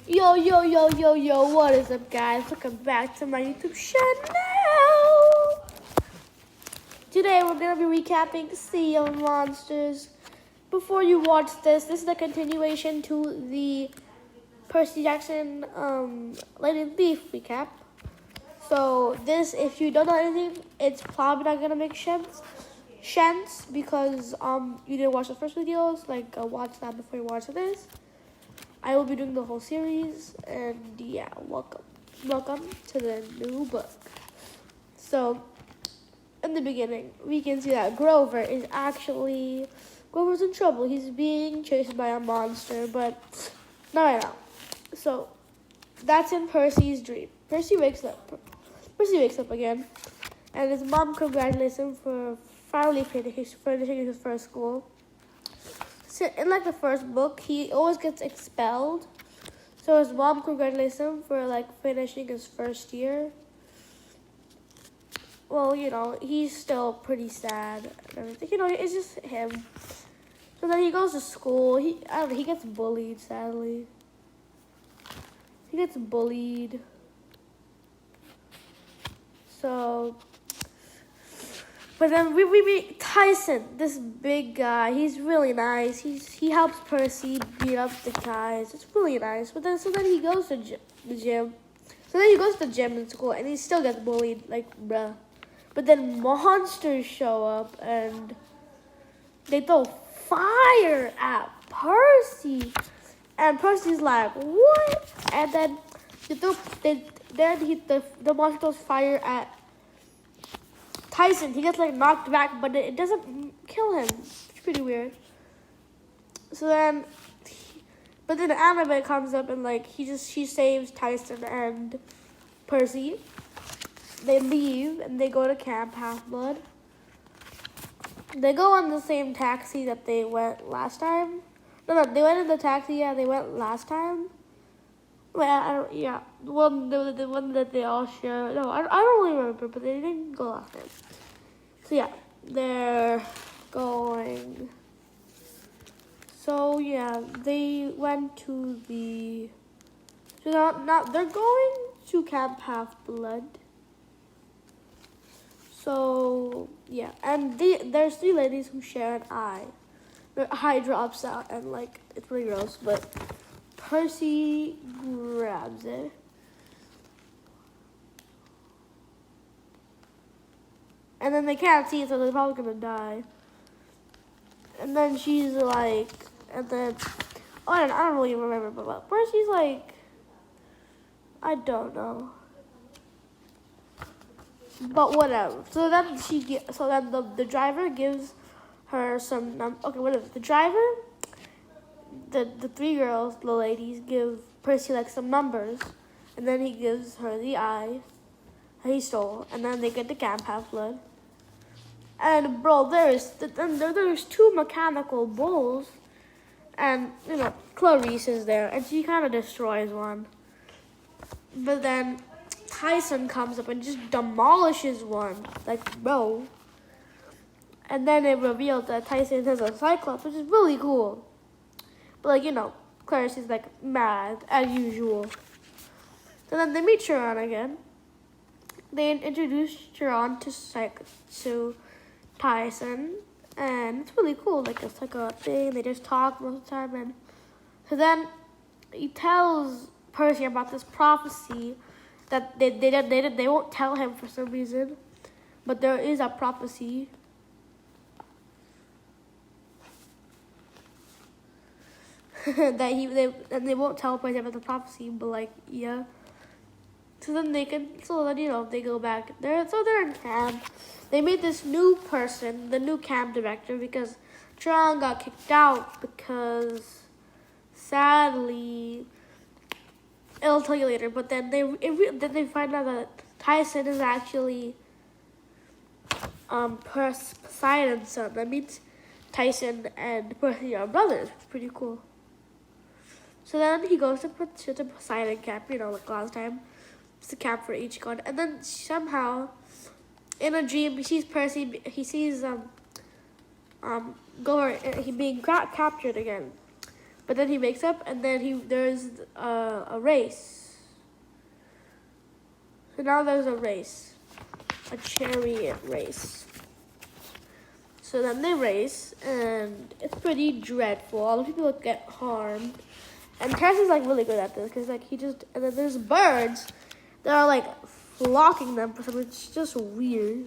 Yo, yo, yo, yo, yo, what is up, guys? Welcome back to my YouTube channel. Today, we're going to be recapping Sea of Monsters. Before you watch this is the continuation to the Percy Jackson Lady Thief recap. So, this, if you don't know anything, it's probably not going to make sense because you didn't watch the first videos. Like, watch that before you watch this. I will be doing the whole series, and yeah, welcome to the new book. So, in the beginning, we can see that Grover's in trouble. He's being chased by a monster, but not right now. So, that's in Percy's dream. Percy wakes up again, and his mom congratulates him for finally finishing his first school. In like the first book, he always gets expelled. So his mom congratulates him for like finishing his first year. Well, he's still pretty sad and everything. It's just him. So then he goes to school. He gets bullied, sadly. He gets bullied. So, but then we meet Tyson, this big guy. He's really nice. He helps Percy beat up the guys. It's really nice. But then he goes to the gym. So then he goes to the gym in school, and he still gets bullied, like bruh. But then monsters show up, and they throw fire at Percy, and Percy's like, what? And then the monster throws fire at Tyson. He gets like knocked back, but it doesn't kill him. It's pretty weird. So then, but then Annabeth comes up and like she saves Tyson and Percy. They leave and they go to Camp Half-Blood. They go on the same taxi that they went last time. No, they went in the taxi. Yeah, they went last time. Well, the one that they all share. No, I don't really remember, but they didn't go last time. So yeah, they're going. So yeah, they went to the. So they're going to Camp Half-Blood. So yeah, and there's three ladies who share an eye. Their eye drops out, and like it's pretty gross, but Percy grabs it. And then they can't see it, so they're probably gonna die. And then she's like, I don't really remember, but Percy's like, I don't know. But whatever. So then the driver gives her some whatever. The driver, the three girls, the ladies, give Percy like some numbers, and then he gives her the eye that he stole, and then they get to Camp Half-Blood. And bro, there's two mechanical bulls, and Clarice is there, and she kind of destroys one. But then Tyson comes up and just demolishes one, like bro. And then it reveals that Tyson has a Cyclops, which is really cool. But Clarice is like mad as usual. So then they meet Chiron again. They introduce Chiron to Tyson, and it's really cool. Like it's like a thing. They just talk most of the time, and so then he tells Percy about this prophecy that they won't tell him for some reason, but there is a prophecy. that they won't tell Percy about the prophecy, but like yeah. So then they go back there. So they're in camp. They meet this new person, the new camp director, because Chiron got kicked out because sadly, I'll tell you later. But then they find out that Tyson is actually Poseidon's son. That means Tyson and Percy are brothers. It's pretty cool. So then he goes to Poseidon camp, like last time. It's a camp for each god. And then somehow, in a dream, he sees Percy. He sees Gomer. He being captured again. But then he wakes up, and then there's a race. So now there's a race, a chariot race. So then they race, and it's pretty dreadful. All the people get harmed. And Terrence is like really good at this because like and then there's birds that are like flocking them for something. It's just weird.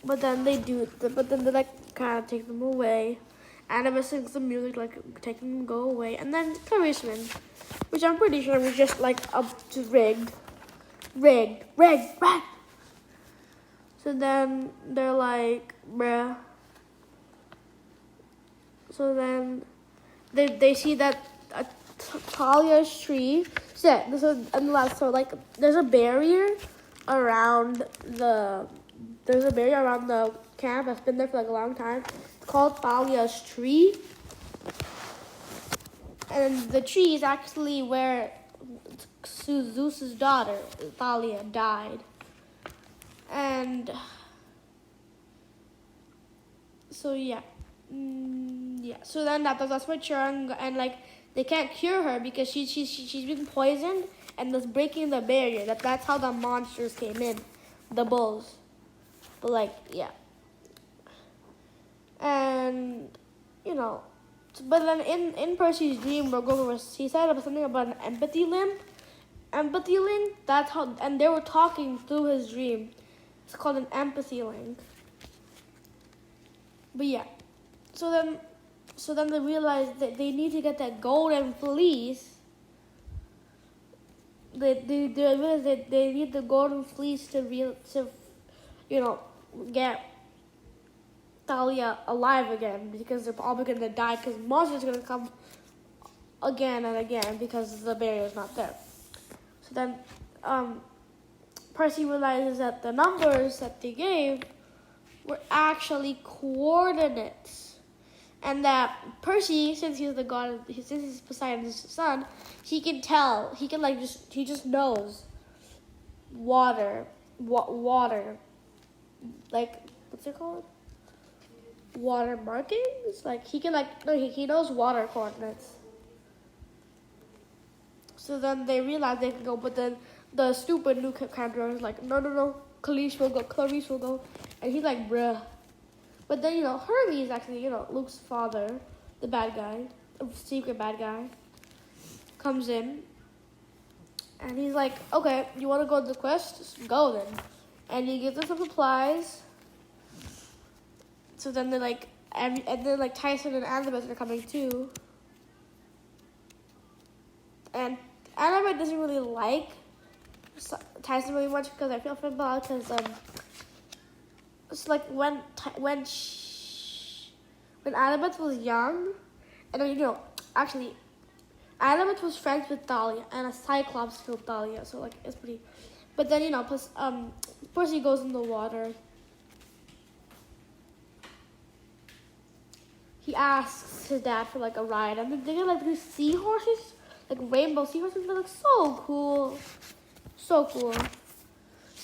But then they like kind of take them away. Annabeth sings the music like taking them go away. And then Clarice wins, which I'm pretty sure was just like rigged. So then they're like, bruh. So then they see that Talia's tree. So yeah, there's a barrier around the camp that's been there for like a long time. It's called Thalia's tree. And the tree is actually where Zeus's daughter, Thalia, died. And so yeah. So then that's mature and like they can't cure her because she's been poisoned and was breaking the barrier. That's how the monsters came in, the bulls. But like yeah. And but then in Percy's dream, he said about something about an empathy link. Empathy link. That's how, and they were talking through his dream. It's called an empathy link. But yeah, so then they realized that they need to get that golden fleece. They realized that they need the golden fleece to get Thalia alive again because they're probably gonna die because monsters are gonna come again and again because the barrier is not there. So then Percy realizes that the numbers that they gave were actually coordinates. And that Percy, since he's the god, since he's Poseidon's son, he can tell. He just knows water, like what's it called? Water markings. Like he knows water coordinates. So then they realize they can go, but then the stupid new character is like, no, Clarice will go, and he's like, bruh. But then, Hermes actually, Luke's father, the bad guy, the secret bad guy, comes in. And he's like, okay, you want to go on the quest? Just go then. And he gives them some supplies. So then they're like, and then like Tyson and Annabeth are coming too. And Annabeth doesn't really like Tyson really much because I feel for him because it's like when Annabeth was young, and actually Annabeth was friends with Thalia, and a Cyclops killed Thalia, so like it's pretty. But then plus Percy goes in the water. He asks his dad for like a ride, and then they get like these seahorses, like rainbow seahorses. They're like so cool. So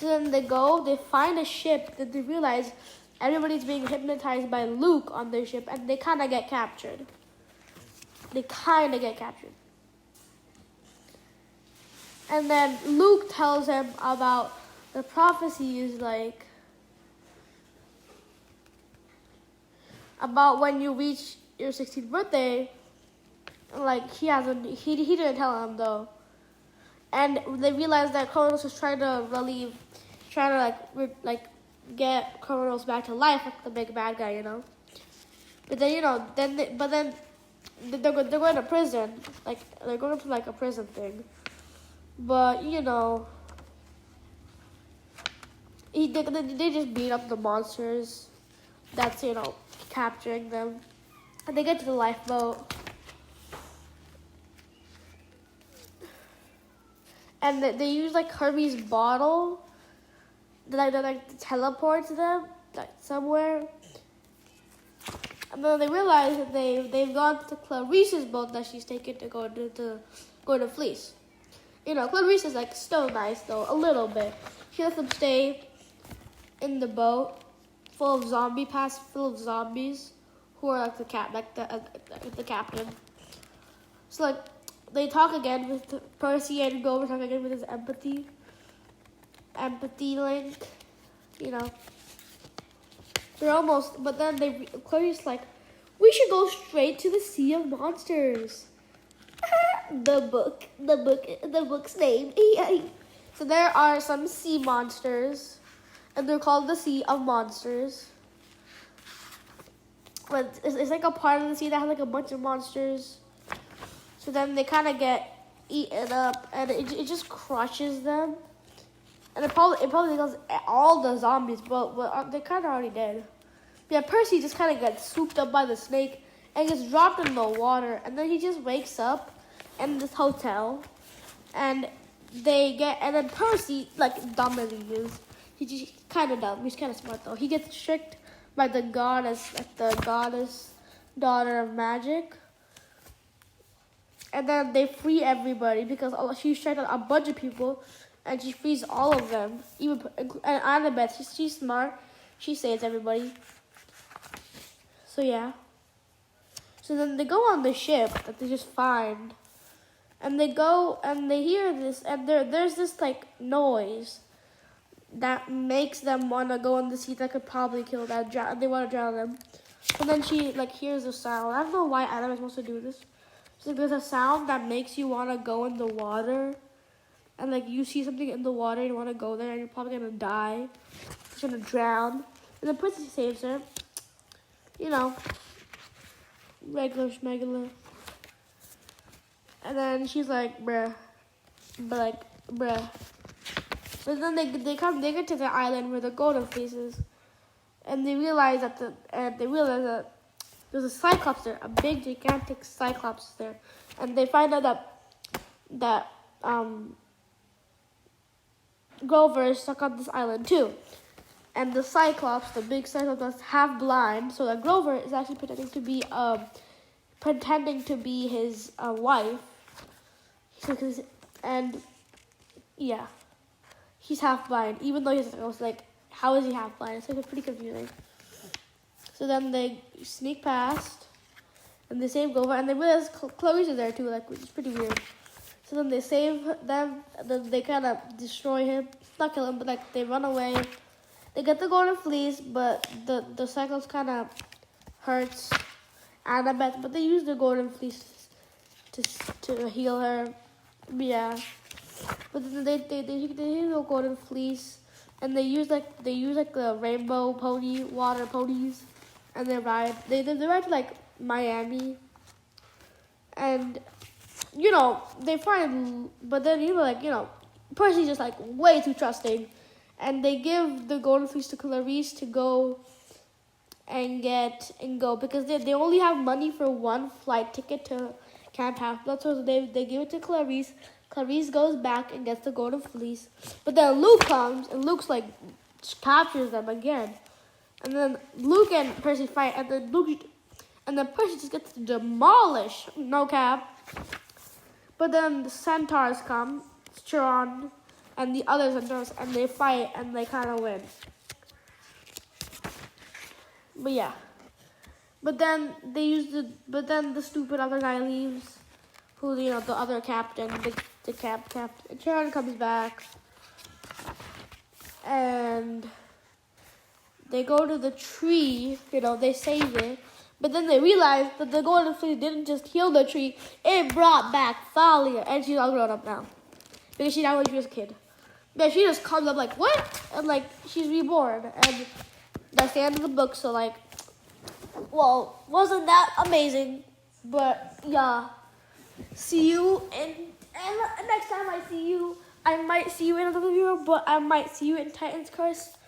then they find a ship, that they realize everybody's being hypnotized by Luke on their ship, and they kind of get captured. And then Luke tells them about the prophecies, like, about when you reach your 16th birthday. Like, he didn't tell them, though. And they realized that Kronos was trying to get Kronos back to life, like the big bad guy, But then, they're going to prison, like they're going to like a prison thing. But they just beat up the monsters that's capturing them, and they get to the lifeboat. And they use like Hermes' bottle that teleports them like somewhere. And then they realize that they've gone to Clarice's boat that she's taken to go to Fleece. Clarice is like still nice though, a little bit. She lets them stay in the boat full of zombies who are like the captain. So like they talk again with Percy and Grover talk again with his empathy link, you know. They're almost, but then Clarice like, we should go straight to the Sea of Monsters. the book's name. So there are some sea monsters, and they're called the Sea of Monsters. But it's like a part of the sea that has like a bunch of monsters. So then they kind of get eaten up, and it just crushes them. And it probably kills all the zombies, but they're kind of already dead. Yeah, Percy just kind of gets swooped up by the snake and gets dropped in the water, and then he just wakes up in this hotel, and then Percy, like dumb as he is, he's kind of dumb. He's kind of smart though. He gets tricked by the goddess, like the goddess daughter of magic, and then they free everybody because she's tricked a bunch of people. And she frees all of them. And Annabeth, she's smart. She saves everybody. So yeah. So then they go on the ship that they just find. And they go and they hear this. And there's this like noise that makes them want to go in the sea that could probably kill them. They want to drown them. And then she like hears a sound. I don't know why Annabeth supposed to do this. So there's a sound that makes you want to go in the water. And like you see something in the water, you want to go there, and you're probably gonna die. You're gonna drown. And the princess saves her. You know, regular schmegular. And then she's like, bruh. But then they get to the island where the golden fleece is, and they realize that there's a cyclops there, a big gigantic cyclops there, and they find out that Grover is stuck on this island too. And the Cyclops, the big Cyclops, is half blind, so that Grover is actually pretending to be his wife. And yeah, he's half blind, even though he's like, how is he half blind? It's like pretty confusing. So then they sneak past, and they save Grover, and they realize Chloe's there too, like, which is pretty weird. So then they save them, and then they kind of destroy him. Not kill him, but like they run away. They get the golden fleece, but the Cyclops kind of hurts Annabeth. But they use the golden fleece to heal her. Yeah. But then they use the golden fleece, and they use like the rainbow pony, water ponies, and they ride. They ride to like Miami, and. You know, they find, but then, you know, like, you know, Percy's just, like, way too trusting. And they give the golden fleece to Clarice to go and go. Because they only have money for one flight ticket to Camp Half-Blood. So they give it to Clarice. Clarice goes back and gets the golden fleece. But then Luke comes, and Luke's, like, captures them again. And then Luke and Percy fight, and then Percy just gets demolished. No cap. But then the centaurs come, Chiron, and the other centaurs, and they fight, and they kind of win. But yeah. But then the stupid other guy leaves, who, you know, the other captain, the captain. Chiron comes back, and they go to the tree, you know, they save it. But then they realized that the golden fleece didn't just heal the tree, it brought back Thalia. And she's all grown up now. Because she died when she was a kid. But she just comes up like, what? And like, she's reborn. And that's the end of the book, so like, well, wasn't that amazing? But yeah. See you and next time I see you, I might see you in another video, but I might see you in Titan's Curse.